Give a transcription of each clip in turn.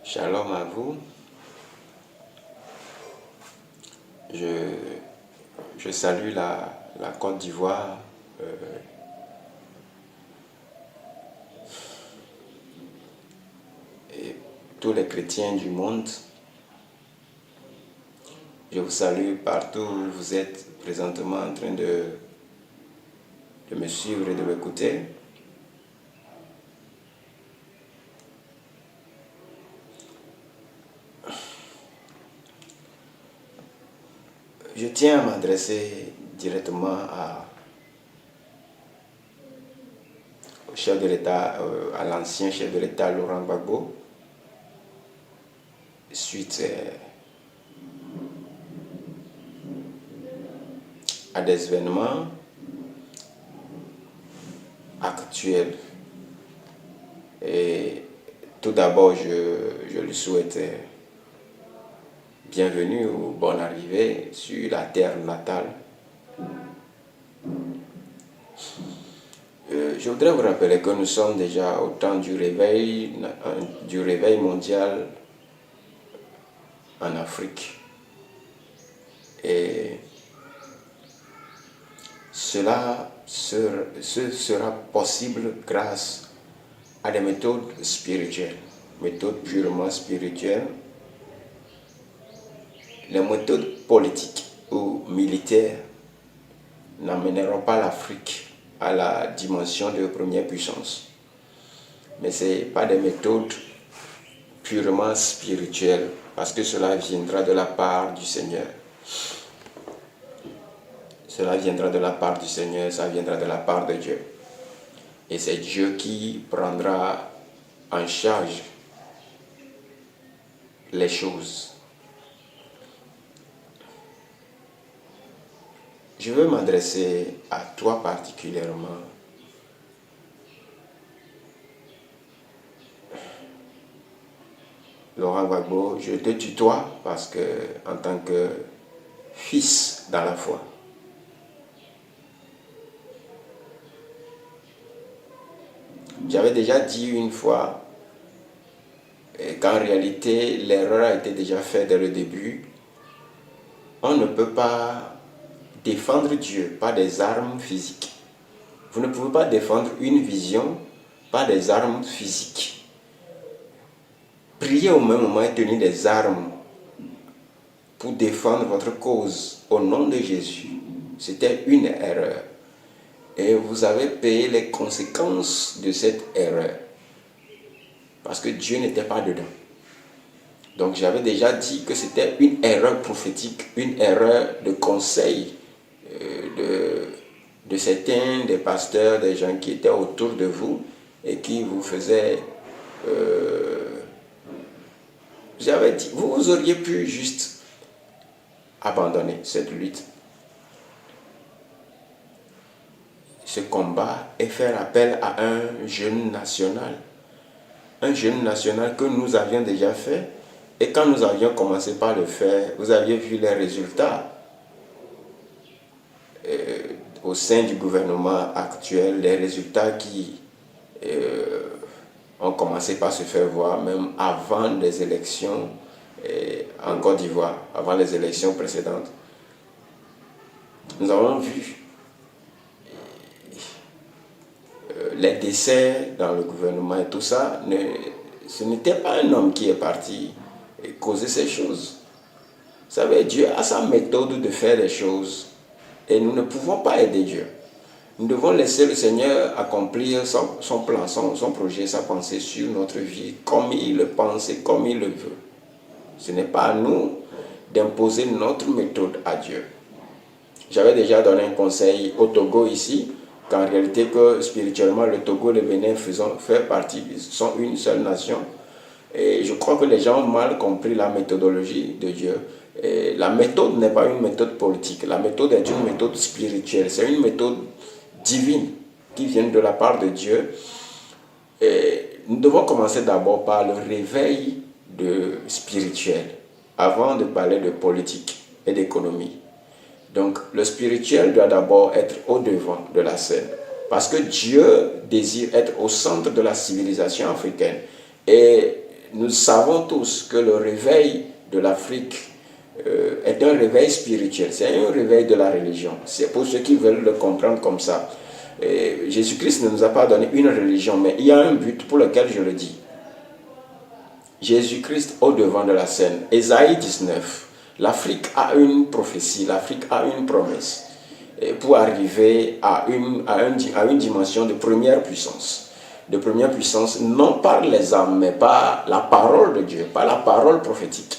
Shalom à vous. Je salue la Côte d'Ivoire, et tous les chrétiens du monde. Je vous salue partout où vous êtes présentement en train de me suivre et de m'écouter. Je tiens à m'adresser directement au chef de l'État, à l'ancien chef de l'État Laurent Gbagbo, suite à des événements actuels. Et tout d'abord, je lui souhaite bienvenue ou bonne arrivée sur la terre natale. Je voudrais vous rappeler que nous sommes déjà au temps du réveil mondial en Afrique. Et cela sera possible grâce à des méthodes spirituelles, méthodes purement spirituelles. Les méthodes politiques ou militaires n'amèneront pas l'Afrique à la dimension de première puissance. Mais ce n'est pas des méthodes purement spirituelles, parce que cela viendra de la part du Seigneur. Cela viendra de la part du Seigneur, ça viendra de la part de Dieu. Et c'est Dieu qui prendra en charge les choses. Je veux m'adresser à toi particulièrement. Laurent Gbagbo, je te tutoie parce que, en tant que fils dans la foi, j'avais déjà dit une fois qu'en réalité, l'erreur a été déjà faite dès le début. On ne peut pas défendre Dieu par des armes physiques. Vous ne pouvez pas défendre une vision par des armes physiques. Prier au même moment et tenir des armes pour défendre votre cause au nom de Jésus, c'était une erreur. Et vous avez payé les conséquences de cette erreur. Parce que Dieu n'était pas dedans. Donc j'avais déjà dit que c'était une erreur prophétique, une erreur de conseil de certains des pasteurs, des gens qui étaient autour de vous et qui vous faisaient... j'avais dit, vous auriez pu juste abandonner cette lutte, ce combat, et faire appel à un jeûne national. Un jeûne national que nous avions déjà fait. Et quand nous avions commencé par le faire, vous aviez vu les résultats au sein du gouvernement actuel, les résultats qui ont commencé par se faire voir même avant les élections en Côte d'Ivoire, avant les élections précédentes. Nous avons vu les décès dans le gouvernement et tout ça. Ce n'était pas un homme qui est parti causer ces choses. Vous savez, Dieu a sa méthode de faire les choses et nous ne pouvons pas aider Dieu. Nous devons laisser le Seigneur accomplir son plan, son projet, sa pensée sur notre vie comme il le pense et comme il le veut. Ce n'est pas à nous d'imposer notre méthode à Dieu. J'avais déjà donné un conseil au Togo ici, qu'en réalité que spirituellement le Togo et le Bénin sont une seule nation. Et je crois que les gens ont mal compris la méthodologie de Dieu. Et la méthode n'est pas une méthode politique. La méthode est une méthode spirituelle. C'est une méthode divine qui vient de la part de Dieu. Et nous devons commencer d'abord par le réveil spirituel avant de parler de politique et d'économie. Donc le spirituel doit d'abord être au devant de la scène. Parce que Dieu désire être au centre de la civilisation africaine. Et nous savons tous que le réveil de l'Afrique est un réveil spirituel, c'est un réveil de la religion. C'est pour ceux qui veulent le comprendre comme ça. Jésus-Christ ne nous a pas donné une religion, mais il y a un but pour lequel je le dis. Jésus-Christ au devant de la scène. Ésaïe 19. L'Afrique a une prophétie, l'Afrique a une promesse pour arriver à une dimension de première puissance. De première puissance, non par les âmes, mais par la parole de Dieu, par la parole prophétique.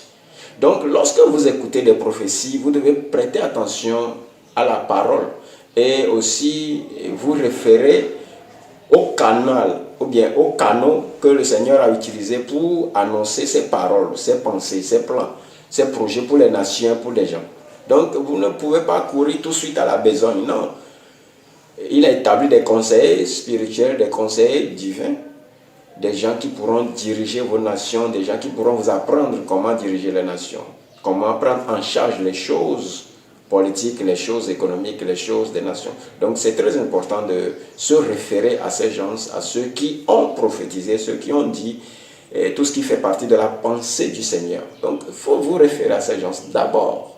Donc, lorsque vous écoutez des prophéties, vous devez prêter attention à la parole et aussi vous référer au canal ou bien au canot que le Seigneur a utilisé pour annoncer ses paroles, ses pensées, ses plans, ses projets pour les nations, pour les gens. Donc, vous ne pouvez pas courir tout de suite à la besogne, non. Il a établi des conseillers spirituels, des conseillers divins, des gens qui pourront diriger vos nations, des gens qui pourront vous apprendre comment diriger les nations, comment prendre en charge les choses politiques, les choses économiques, les choses des nations. Donc c'est très important de se référer à ces gens, à ceux qui ont prophétisé, ceux qui ont dit tout ce qui fait partie de la pensée du Seigneur. Donc il faut vous référer à ces gens d'abord.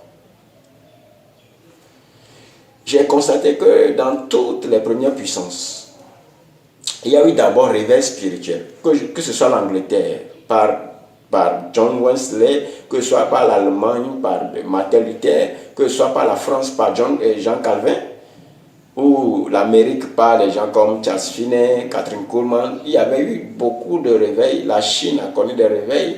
J'ai constaté que dans toutes les premières puissances, il y a eu d'abord réveil spirituel, que ce soit l'Angleterre, par John Wesley, que ce soit par l'Allemagne, par Martin Luther, que ce soit par la France, par Jean Calvin, ou l'Amérique par les gens comme Charles Finney, Catherine Kuhlman. Il y avait eu beaucoup de réveils. La Chine a connu des réveils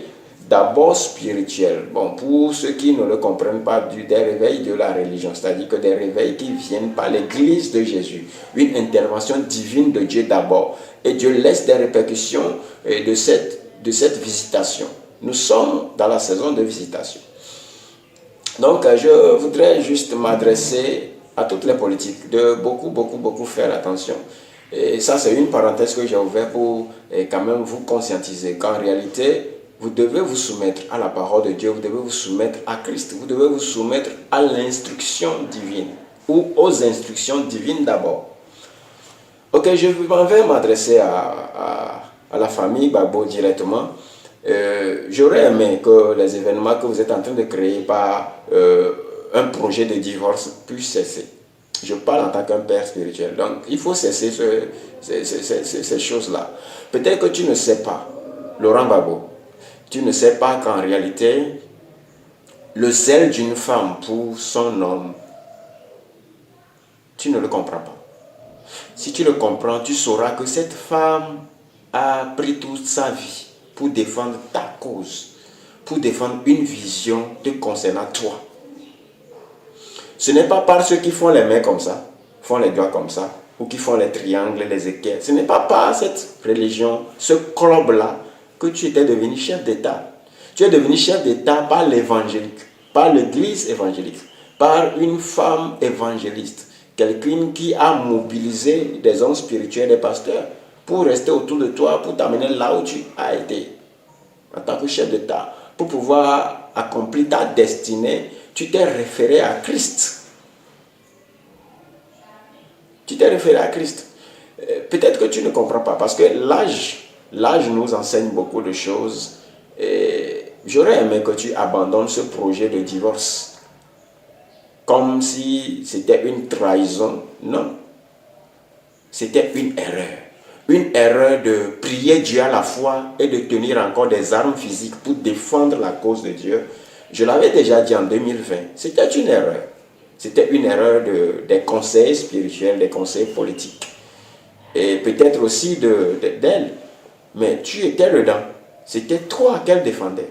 d'abord spirituels. Bon, pour ceux qui ne le comprennent pas, des réveils de la religion, c'est-à-dire que des réveils qui viennent par l'Église de Jésus. Une intervention divine de Dieu d'abord. Et Dieu laisse des répercussions de cette visitation. Nous sommes dans la saison de visitation. Donc, je voudrais juste m'adresser à toutes les politiques, de beaucoup faire attention. Et ça, c'est une parenthèse que j'ai ouverte pour quand même vous conscientiser qu'en réalité, vous devez vous soumettre à la parole de Dieu, vous devez vous soumettre à Christ, vous devez vous soumettre à l'instruction divine, ou aux instructions divines d'abord. Ok, je m'en vais m'adresser à la famille Gbagbo directement. J'aurais aimé que les événements que vous êtes en train de créer par un projet de divorce puissent cesser. Je parle en tant qu'un père spirituel. Donc, il faut cesser ces choses-là. Peut-être que tu ne sais pas, Laurent Gbagbo, tu ne sais pas qu'en réalité, le zèle d'une femme pour son homme, tu ne le comprends pas. Si tu le comprends, tu sauras que cette femme a pris toute sa vie pour défendre ta cause, pour défendre une vision te concernant toi. Ce n'est pas par ceux qui font les mains comme ça, font les doigts comme ça, ou qui font les triangles, les équerres. Ce n'est pas par cette religion, ce club-là, que tu étais devenu chef d'État. Tu es devenu chef d'État par l'évangélique, par l'église évangélique, par une femme évangéliste, quelqu'un qui a mobilisé des hommes spirituels, des pasteurs, pour rester autour de toi, pour t'amener là où tu as été, en tant que chef d'État, pour pouvoir accomplir ta destinée. Tu t'es référé à Christ. Tu t'es référé à Christ. Peut-être que tu ne comprends pas, parce que l'âge nous enseigne beaucoup de choses. Et j'aurais aimé que tu abandonnes ce projet de divorce, comme si c'était une trahison. Non. C'était une erreur. Une erreur de prier Dieu à la fois et de tenir encore des armes physiques pour défendre la cause de Dieu. Je l'avais déjà dit en 2020, c'était une erreur. C'était une erreur des conseils spirituels, des conseils politiques. Et peut-être aussi d'elle. Mais tu étais dedans. C'était toi qu'elle défendait.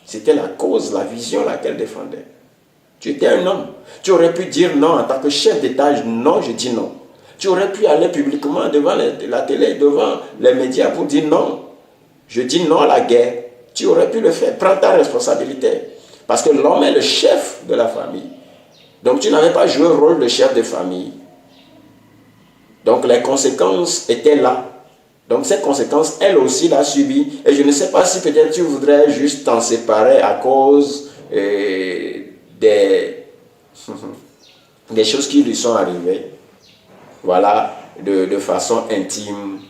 C'était la cause, la vision qu'elle défendait. Tu étais un homme. Tu aurais pu dire non en tant que chef d'État. Non, je dis non. Tu aurais pu aller publiquement devant la télé, devant les médias pour dire non. Je dis non à la guerre. Tu aurais pu le faire. Prends ta responsabilité. Parce que l'homme est le chef de la famille. Donc tu n'avais pas joué le rôle de chef de famille. Donc les conséquences étaient là. Donc ces conséquences, elle aussi l'a subi. Et je ne sais pas si peut-être tu voudrais juste t'en séparer à cause des choses qui lui sont arrivées. Voilà, de façon intime,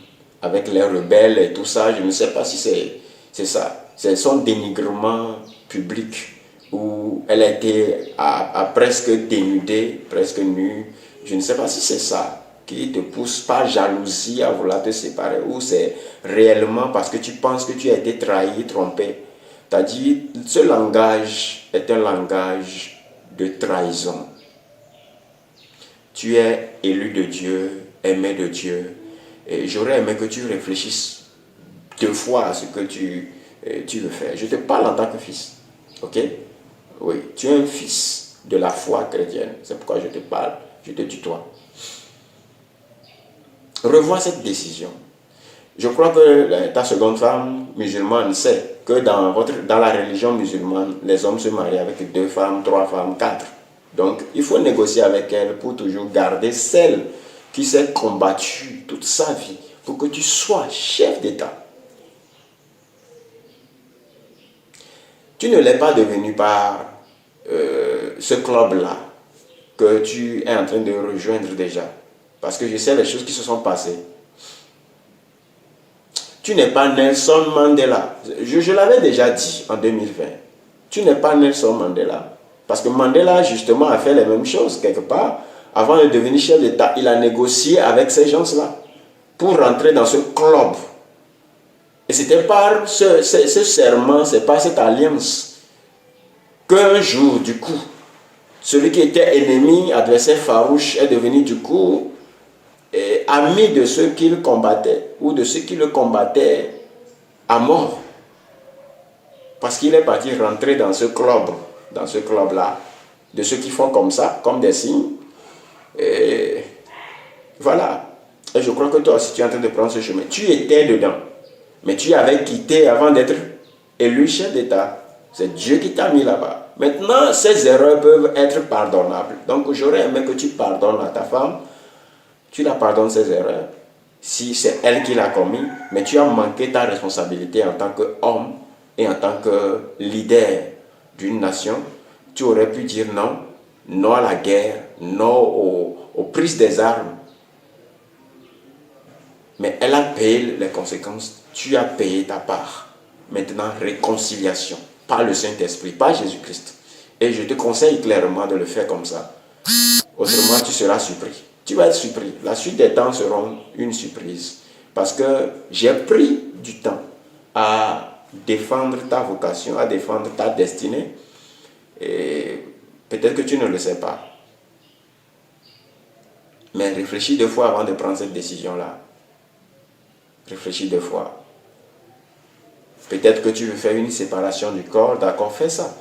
avec les rebelles et tout ça. Je ne sais pas si C'est ça. C'est son dénigrement public où elle a été à presque dénudée, presque nue. Je ne sais pas si c'est ça qui te pousse par jalousie à vouloir te séparer ou c'est réellement parce que tu penses que tu as été trahi, trompé. Tu as dit, ce langage est un langage de trahison. Tu es élu de Dieu, aimé de Dieu. Et j'aurais aimé que tu réfléchisses 2 fois à ce que tu veux faire. Je te parle en tant que fils. Ok? Oui, tu es un fils de la foi chrétienne. C'est pourquoi je te parle, je te tutoie. Revois cette décision. Je crois que ta seconde femme musulmane sait que dans la religion musulmane, les hommes se marient avec 2 femmes, 3 femmes, 4. Donc, il faut négocier avec elle pour toujours garder celle qui s'est combattue toute sa vie pour que tu sois chef d'État. Tu ne l'es pas devenu par ce club-là que tu es en train de rejoindre déjà. Parce que je sais les choses qui se sont passées. Tu n'es pas Nelson Mandela. Je l'avais déjà dit en 2020. Tu n'es pas Nelson Mandela. Parce que Mandela, justement, a fait les mêmes choses quelque part. Avant de devenir chef d'État, il a négocié avec ces gens-là pour rentrer dans ce club. Et c'était par ce serment, c'est par cette alliance qu'un jour, du coup, celui qui était ennemi, adversaire farouche, est devenu du coup ami de ceux qu'il combattait ou de ceux qui le combattaient à mort. Parce qu'il est parti rentrer dans ce club-là, de ceux qui font comme ça, comme des signes. Et voilà. Et je crois que toi aussi, tu es en train de prendre ce chemin. Tu étais dedans, mais tu avais quitté avant d'être élu chef d'État. C'est Dieu qui t'a mis là-bas. Maintenant, ces erreurs peuvent être pardonnables. Donc, j'aurais aimé que tu pardonnes à ta femme. Tu la pardonnes ses erreurs. Si c'est elle qui l'a commis, mais tu as manqué ta responsabilité en tant qu'homme et en tant que leader d'une nation. Tu aurais pu dire non, non à la guerre, non aux prises des armes. Mais elle a payé les conséquences. Tu as payé ta part. Maintenant, réconciliation. Par le Saint-Esprit, par Jésus-Christ. Et je te conseille clairement de le faire comme ça. Autrement, tu seras surpris. Tu vas être surpris. La suite des temps seront une surprise. Parce que j'ai pris du temps à défendre ta vocation, à défendre ta destinée. Et peut-être que tu ne le sais pas. Mais réfléchis 2 fois avant de prendre cette décision-là. Réfléchis 2 fois. Peut-être que tu veux faire une séparation du corps, d'accord, fais ça.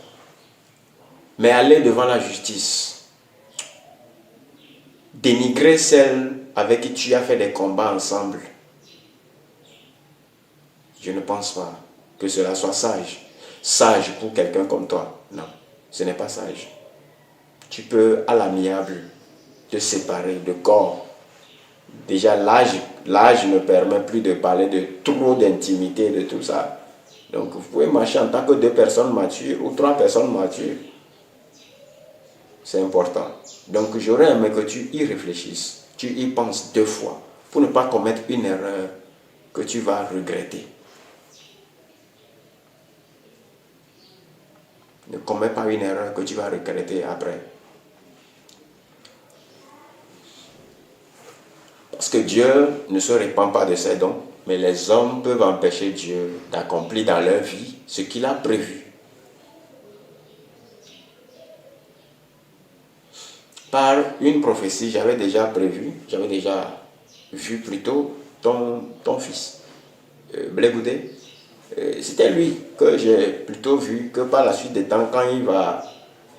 Mais aller devant la justice, dénigrer celle avec qui tu as fait des combats ensemble, je ne pense pas que cela soit sage. Sage pour quelqu'un comme toi, non, ce n'est pas sage. Tu peux à l'amiable te séparer de corps. Déjà l'âge ne permet plus de parler de trop d'intimité, de tout ça. Donc vous pouvez marcher en tant que 2 personnes matures ou 3 personnes matures. C'est important. Donc j'aurais aimé que tu y réfléchisses. Tu y penses 2 fois pour ne pas commettre une erreur que tu vas regretter. Ne commets pas une erreur que tu vas regretter après. Parce que Dieu ne se répand pas de ses dons, mais les hommes peuvent empêcher Dieu d'accomplir dans leur vie ce qu'il a prévu. Par une prophétie, j'avais déjà vu plutôt ton fils, Blé Goudé. C'était lui que j'ai plutôt vu que par la suite des temps, quand il va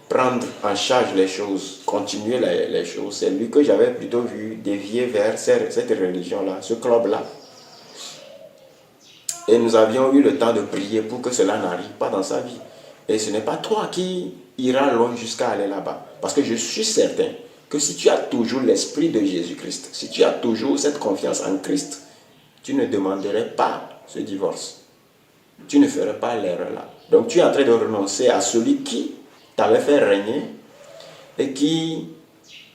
prendre en charge les choses, continuer les choses, c'est lui que j'avais plutôt vu dévier vers cette religion-là, ce club-là. Et nous avions eu le temps de prier pour que cela n'arrive pas dans sa vie. Et ce n'est pas toi qui iras loin jusqu'à aller là-bas. Parce que je suis certain que si tu as toujours l'esprit de Jésus-Christ, si tu as toujours cette confiance en Christ, tu ne demanderais pas ce divorce. Tu ne ferais pas l'erreur là. Donc tu es en train de renoncer à celui qui t'avait fait régner et qui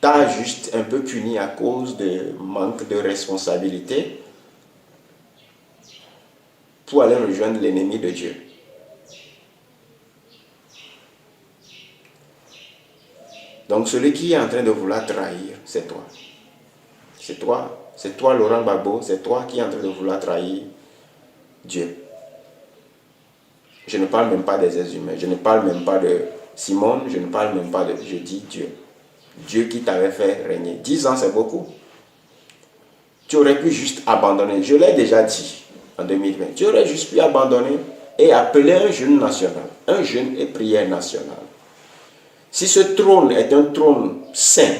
t'a juste un peu puni à cause de manque de responsabilité pour aller rejoindre l'ennemi de Dieu. Donc celui qui est en train de vouloir trahir, c'est toi. C'est toi. C'est toi, Laurent Gbagbo, c'est toi qui es en train de vouloir trahir Dieu. Je ne parle même pas des êtres humains, je ne parle même pas de Simone, je ne parle même pas de... Je dis Dieu. Dieu qui t'avait fait régner. 10 ans, c'est beaucoup. Tu aurais pu juste abandonner. Je l'ai déjà dit en 2020. Tu aurais juste pu abandonner et appeler un jeûne national. Un jeûne et prière nationale. Si ce trône est un trône saint,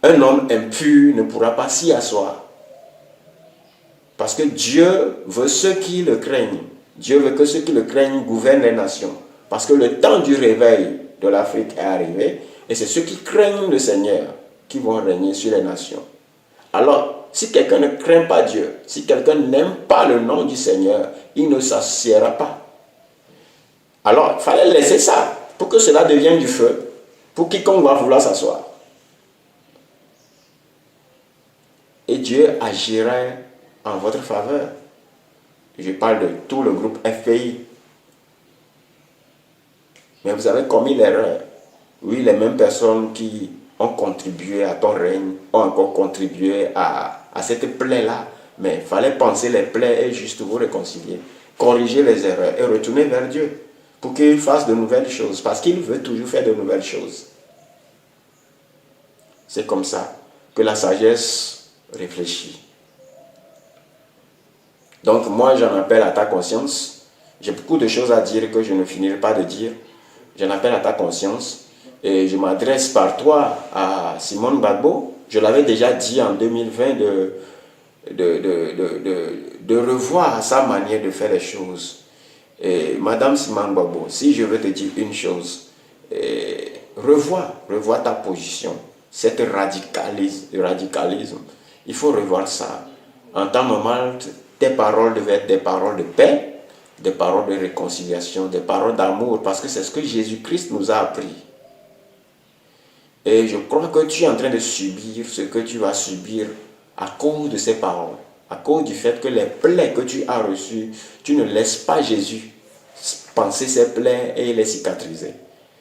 un homme impur ne pourra pas s'y asseoir. Parce que Dieu veut ceux qui le craignent. Dieu veut que ceux qui le craignent gouvernent les nations. Parce que le temps du réveil de l'Afrique est arrivé. Et c'est ceux qui craignent le Seigneur qui vont régner sur les nations. Alors, si quelqu'un ne craint pas Dieu, si quelqu'un n'aime pas le nom du Seigneur, il ne s'assiera pas. Alors, il fallait laisser ça pour que cela devienne du feu, pour quiconque va vouloir s'asseoir. Et Dieu agirait en votre faveur. Je parle de tout le groupe FPI. Mais vous avez commis l'erreur. Oui, les mêmes personnes qui ont contribué à ton règne ont encore contribué à cette plaie-là. Mais il fallait penser les plaies et juste vous réconcilier. Corriger les erreurs et retourner vers Dieu pour qu'il fasse de nouvelles choses. Parce qu'il veut toujours faire de nouvelles choses. C'est comme ça que la sagesse réfléchit. Donc moi, j'en appelle à ta conscience. J'ai beaucoup de choses à dire que je ne finirai pas de dire. J'en appelle à ta conscience. Et je m'adresse par toi à Simone Gbagbo. Je l'avais déjà dit en 2020 de revoir sa manière de faire les choses. Et Madame Simone Gbagbo, si je veux te dire une chose, revois ta position. Cet radicalisme, il faut revoir ça. En temps normal, tes paroles devaient être des paroles de paix, des paroles de réconciliation, des paroles d'amour, parce que c'est ce que Jésus-Christ nous a appris. Et je crois que tu es en train de subir ce que tu vas subir à cause de ces paroles, à cause du fait que les plaies que tu as reçues, tu ne laisses pas Jésus penser ses plaies et les cicatriser.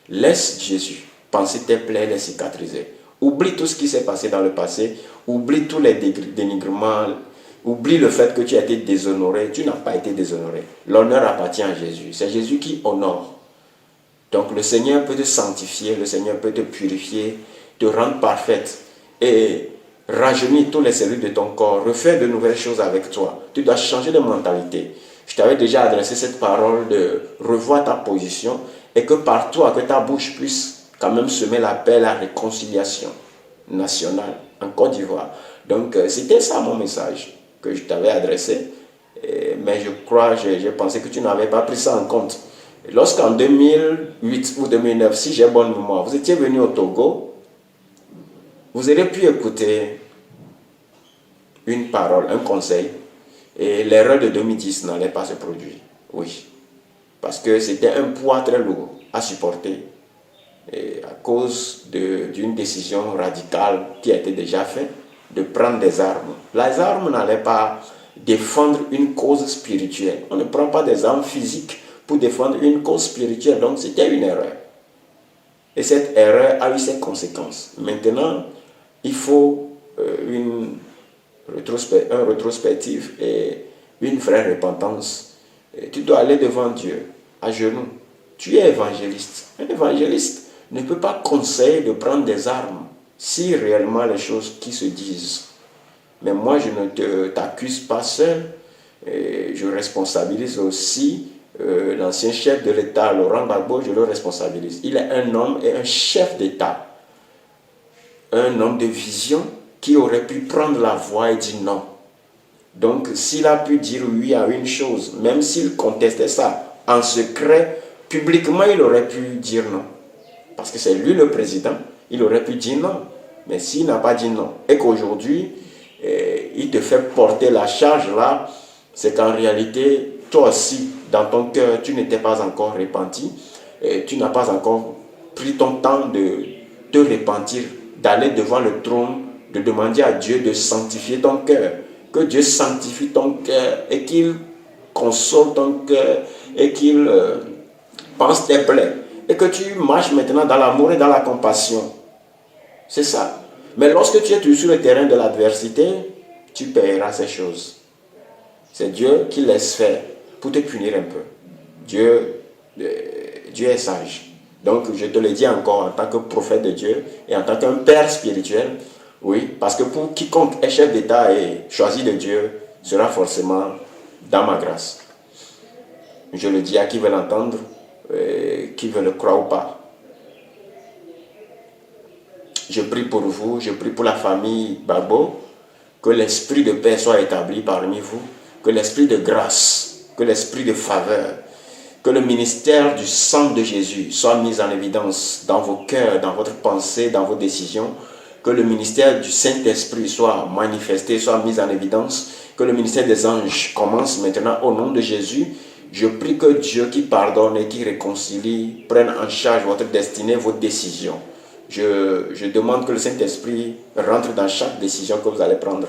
Laisse Jésus penser tes plaies et les cicatriser. Oublie tout ce qui s'est passé dans le passé, oublie tous les dénigrements, oublie le fait que tu as été déshonoré. Tu n'as pas été déshonoré. L'honneur appartient à Jésus. C'est Jésus qui honore. Donc le Seigneur peut te sanctifier, le Seigneur peut te purifier, te rendre parfaite et rajeunir tous les cellules de ton corps, refaire de nouvelles choses avec toi. Tu dois changer de mentalité. Je t'avais déjà adressé cette parole de revoir ta position et que par toi, que ta bouche puisse quand même semer la paix, la réconciliation nationale en Côte d'Ivoire. Donc c'était ça mon message que je t'avais adressé, mais je crois, j'ai pensé que tu n'avais pas pris ça en compte. Lorsqu'en 2008 ou 2009, si j'ai bonne mémoire, vous étiez venu au Togo, vous auriez pu écouter une parole, un conseil, et l'erreur de 2010 n'allait pas se produire. Oui, parce que c'était un poids très lourd à supporter et à cause d'une décision radicale qui a été déjà faite de prendre des armes. Les armes n'allaient pas défendre une cause spirituelle. On ne prend pas des armes physiques pour défendre une cause spirituelle. Donc c'était une erreur. Et cette erreur a eu ses conséquences. Maintenant, il faut un rétrospectif et une vraie repentance. Et tu dois aller devant Dieu, à genoux. Tu es évangéliste. Un évangéliste ne peut pas conseiller de prendre des armes si réellement les choses qui se disent. Mais moi, je ne t'accuse pas seul. Et je responsabilise aussi l'ancien chef de l'État, Laurent Gbagbo, je le responsabilise. Il est un homme et un chef d'État. Un homme de vision qui aurait pu prendre la voix et dire non. Donc, s'il a pu dire oui à une chose, même s'il contestait ça en secret, publiquement, il aurait pu dire non. Parce que c'est lui le président, il aurait pu dire non. Mais s'il n'a pas dit non, et qu'aujourd'hui, il te fait porter la charge là, c'est qu'en réalité, toi aussi, dans ton cœur, tu n'étais pas encore repenti, et tu n'as pas encore pris ton temps de te repentir, d'aller devant le trône, de demander à Dieu de sanctifier ton cœur, que Dieu sanctifie ton cœur et qu'il console ton cœur et qu'il pense tes plaies. Et que tu marches maintenant dans l'amour et dans la compassion. C'est ça. Mais lorsque tu es toujours sur le terrain de l'adversité, tu paieras ces choses. C'est Dieu qui laisse faire pour te punir un peu. Dieu est sage. Donc, je te le dis encore en tant que prophète de Dieu et en tant qu'un père spirituel, oui, parce que pour quiconque est chef d'État et choisi de Dieu, sera forcément dans ma grâce. Je le dis à qui veut l'entendre, qui veut le croire ou pas. Je prie pour vous, je prie pour la famille Babo, que l'esprit de paix soit établi parmi vous, que l'esprit de grâce, que l'esprit de faveur, que le ministère du sang de Jésus soit mis en évidence dans vos cœurs, dans votre pensée, dans vos décisions, que le ministère du Saint-Esprit soit manifesté, soit mis en évidence, que le ministère des anges commence maintenant au nom de Jésus. Je prie que Dieu qui pardonne et qui réconcilie prenne en charge votre destinée, vos décisions. Je demande que le Saint-Esprit rentre dans chaque décision que vous allez prendre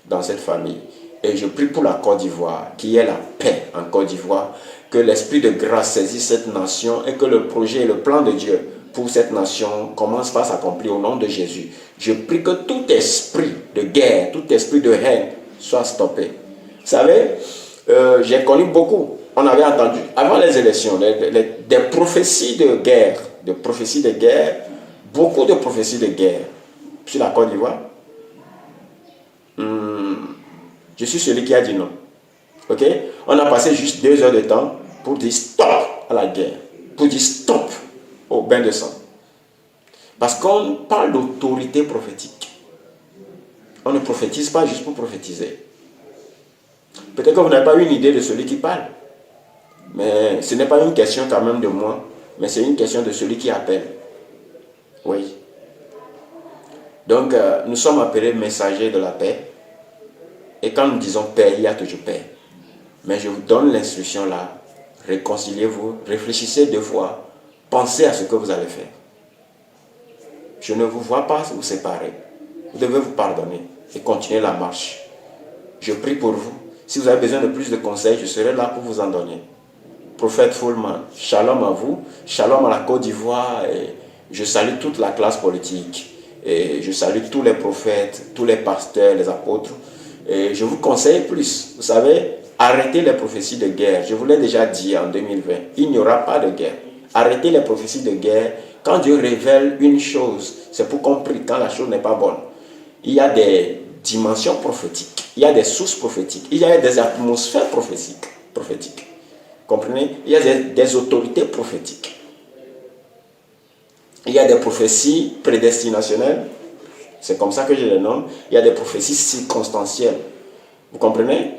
dans cette famille. Et je prie pour la Côte d'Ivoire, qu'il y ait la paix en Côte d'Ivoire, que l'esprit de grâce saisisse cette nation et que le projet et le plan de Dieu pour cette nation commence par s'accomplir au nom de Jésus. Je prie que tout esprit de guerre, tout esprit de haine soit stoppé. Vous savez, j'ai connu beaucoup, on avait entendu, avant les élections, des prophéties de guerre, beaucoup de prophéties de guerre sur la Côte d'Ivoire. Je suis celui qui a dit non. Ok? On a passé juste 2 heures de temps pour dire stop à la guerre, pour dire stop au bain de sang. Parce qu'on parle d'autorité prophétique. On ne prophétise pas juste pour prophétiser. Peut-être que vous n'avez pas une idée de celui qui parle. Mais ce n'est pas une question quand même de moi, mais c'est une question de celui qui appelle. Oui. Donc, nous sommes appelés messagers de la paix. Et quand nous disons paix, il y a toujours paix. Mais je vous donne l'instruction là. Réconciliez-vous, réfléchissez 2 fois, pensez à ce que vous allez faire. Je ne vous vois pas vous séparer. Vous devez vous pardonner et continuer la marche. Je prie pour vous. Si vous avez besoin de plus de conseils, je serai là pour vous en donner. Prophète Fullman, shalom à vous, shalom à la Côte d'Ivoire. Et je salue toute la classe politique. Et je salue tous les prophètes, tous les pasteurs, les apôtres. Et je vous conseille plus. Vous savez, arrêtez les prophéties de guerre. Je vous l'ai déjà dit en 2020. Il n'y aura pas de guerre. Arrêtez les prophéties de guerre. Quand Dieu révèle une chose, c'est pour qu'on prie quand la chose n'est pas bonne. Il y a des dimensions prophétiques. Il y a des sources prophétiques. Il y a des atmosphères prophétiques. Comprenez? Il y a des autorités prophétiques. Il y a des prophéties prédestinationnelles. C'est comme ça que je les nomme. Il y a des prophéties circonstancielles. Vous comprenez?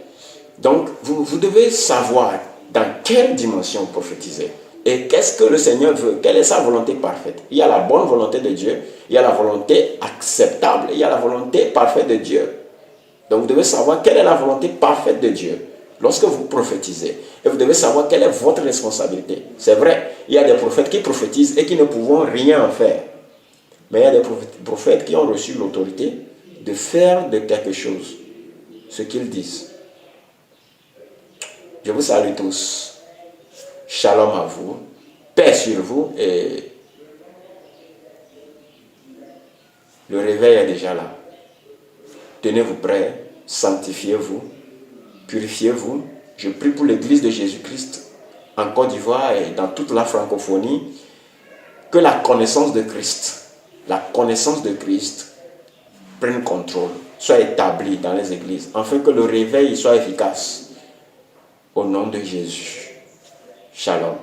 Donc, vous devez savoir dans quelle dimension prophétiser. Et qu'est-ce que le Seigneur veut? Quelle est sa volonté parfaite? Il y a la bonne volonté de Dieu. Il y a la volonté acceptable. Il y a la volonté parfaite de Dieu. Donc, vous devez savoir quelle est la volonté parfaite de Dieu lorsque vous prophétisez. Et vous devez savoir quelle est votre responsabilité. C'est vrai, il y a des prophètes qui prophétisent et qui ne pourront rien en faire. Mais il y a des prophètes qui ont reçu l'autorité de faire de quelque chose ce qu'ils disent. Je vous salue tous. Shalom à vous. Paix sur vous. Et le réveil est déjà là. Tenez-vous prêts. Sanctifiez-vous. Purifiez-vous. Je prie pour l'Église de Jésus-Christ en Côte d'Ivoire et dans toute la francophonie. Que la connaissance de Christ prenne contrôle, soit établie dans les églises, afin que le réveil soit efficace. Au nom de Jésus. Shalom.